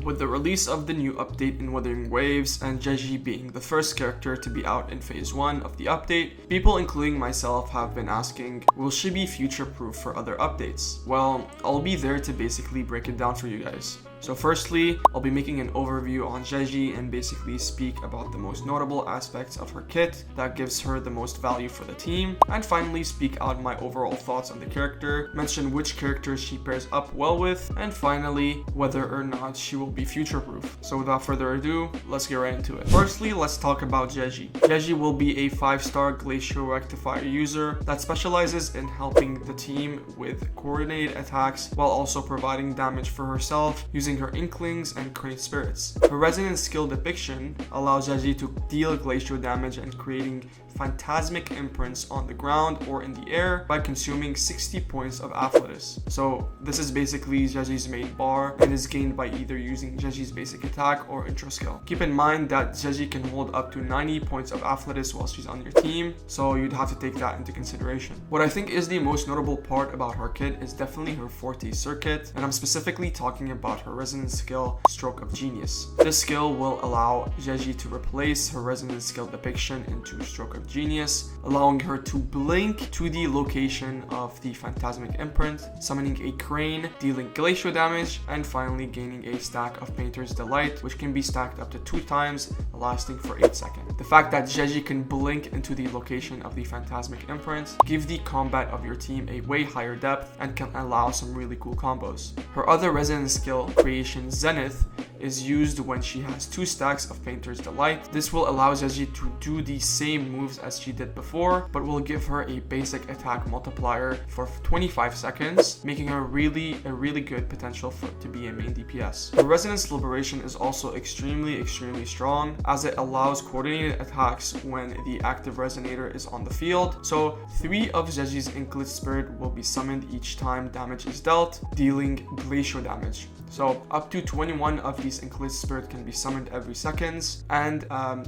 With the release of the new update in Wuthering Waves and Zhezhi being the first character to be out in phase 1 of the update, people including myself have been asking, will she be future-proof for other updates? Well, I'll be there to basically break it down for you guys. So firstly, I'll be making an overview on Zhezhi and basically speak about the most notable aspects of her kit that gives her the most value for the team, and finally speak out my overall thoughts on the character, mention which characters she pairs up well with, and finally whether or not she will be future-proof. So without further ado, let's get right into it. Firstly, let's talk about Zhezhi. Zhezhi will be a 5-star Glacial Rectifier user that specializes in helping the team with coordinated attacks while also providing damage for herself using her Inklings and Crane Spirits. Her Resonance skill Depiction allows Zhezhi to deal glacial damage and creating phantasmic imprints on the ground or in the air by consuming 60 points of Afflatus. So this is basically Zhezhi's main bar and is gained by either using Zhezhi's basic attack or intro skill. Keep in mind that Zhezhi can hold up to 90 points of Afflatus while she's on your team, so you'd have to take that into consideration. What I think is the most notable part about her kit is definitely her Forte circuit, and I'm specifically talking about her Resonance skill Stroke of Genius. This skill will allow Zhezhi to replace her Resonance skill Depiction into Stroke of Genius, allowing her to blink to the location of the Phantasmic Imprint, summoning a Crane, dealing glacial damage, and finally gaining a stack of Painter's Delight, which can be stacked up to 2 times, lasting for 8 seconds. The fact that Zhezhi can blink into the location of the Phantasmic Imprint gives the combat of your team a way higher depth and can allow some really cool combos. Her other Resonance skill, Creation Zenith, is used when she has 2 stacks of Painter's Delight. This will allow Zhezhi to do the same moves as she did before, but will give her a basic attack multiplier for 25 seconds, making her a really good potential to be a main DPS. The Resonance Liberation is also extremely strong, as it allows coordinated attacks when the active Resonator is on the field. So 3 of Zhezhi's Inklet Spirit will be summoned each time damage is dealt, dealing glacial damage. So up to 21 of these Inklet Spirit can be summoned every seconds, and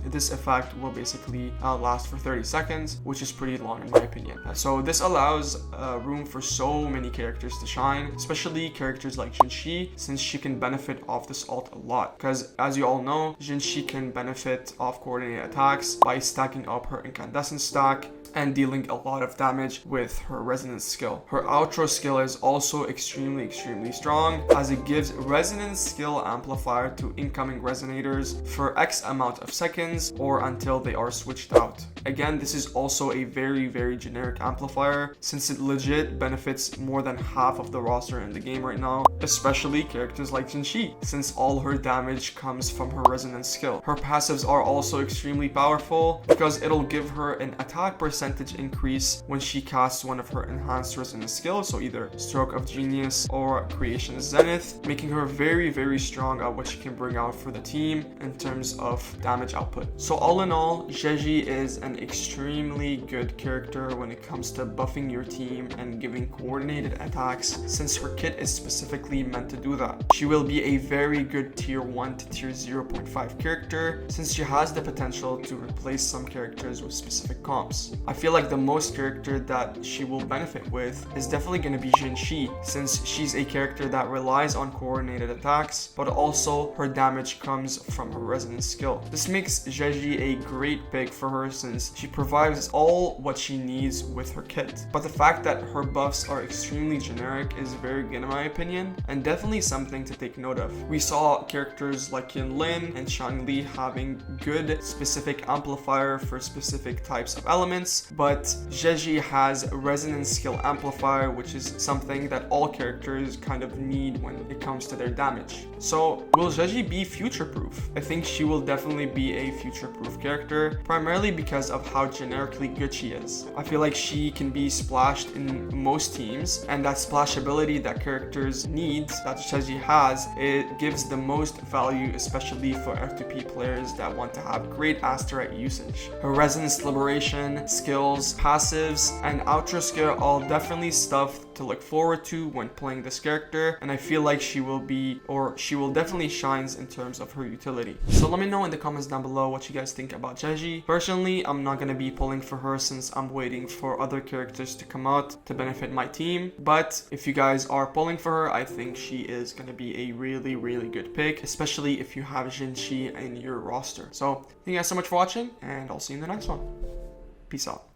this effect will basically last for 30 seconds, which is pretty long in my opinion. So this allows room for so many characters to shine, especially characters like Zhezhi, since she can benefit off this ult a lot. Because as you all know, Zhezhi can benefit off coordinated attacks by stacking up her Incandescent stack and dealing a lot of damage with her Resonance skill. Her outro skill is also extremely strong, as it gives Resonance skill amplifier to incoming Resonators for X amount of seconds or until they are switched out. Again, this is also a very generic amplifier, since it legit benefits more than half of the roster in the game right now, especially characters like Zhezhi, since all her damage comes from her Resonance skill. Her passives are also extremely powerful because it'll give her an attack percentage increase when she casts one of her enhanced Resonance skills, so either Stroke of Genius or Creation Zenith, making her very strong at what she can bring out for the team in terms of damage output. So all in all, Zhezhi is an extremely good character when it comes to buffing your team and giving coordinated attacks, since her kit is specifically meant to do that. She will be a very good tier 1 to tier 0.5 character, since she has the potential to replace some characters with specific comps. I feel like the most character that she will benefit with is definitely going to be Zhezhi, since she's a character that relies on coordinated attacks, but also her damage comes from her Resonance skill. This makes Zhezhi a great pick for her, since she provides all what she needs with her kit. But the fact that her buffs are extremely generic is very good in my opinion, and definitely something to take note of. We saw characters like Qianlin and XIANGLI having good specific amplifier for specific types of elements, but Zhezhi has Resonance skill amplifier, which is something that all characters kind of need when it comes to their damage. So will Zhezhi be future-proof? I think she will definitely be a future-proof character, primarily because of how generically good she is. I feel like she can be splashed in most teams, and that splash ability that characters need that Zhezhi has, it gives the most value, especially for F2P players that want to have great Asterite usage. Her Resonance Liberation skill skills, passives, and outro skill are all definitely stuff to look forward to when playing this character, and I feel like she will definitely shines in terms of her utility. So let me know in the comments down below what you guys think about Zhezhi. Personally, I'm not gonna be pulling for her since I'm waiting for other characters to come out to benefit my team, but if you guys are pulling for her, I think she is gonna be a really good pick, especially if you have Zhezhi in your roster. So thank you guys so much for watching, and I'll see you in the next one. Peace out.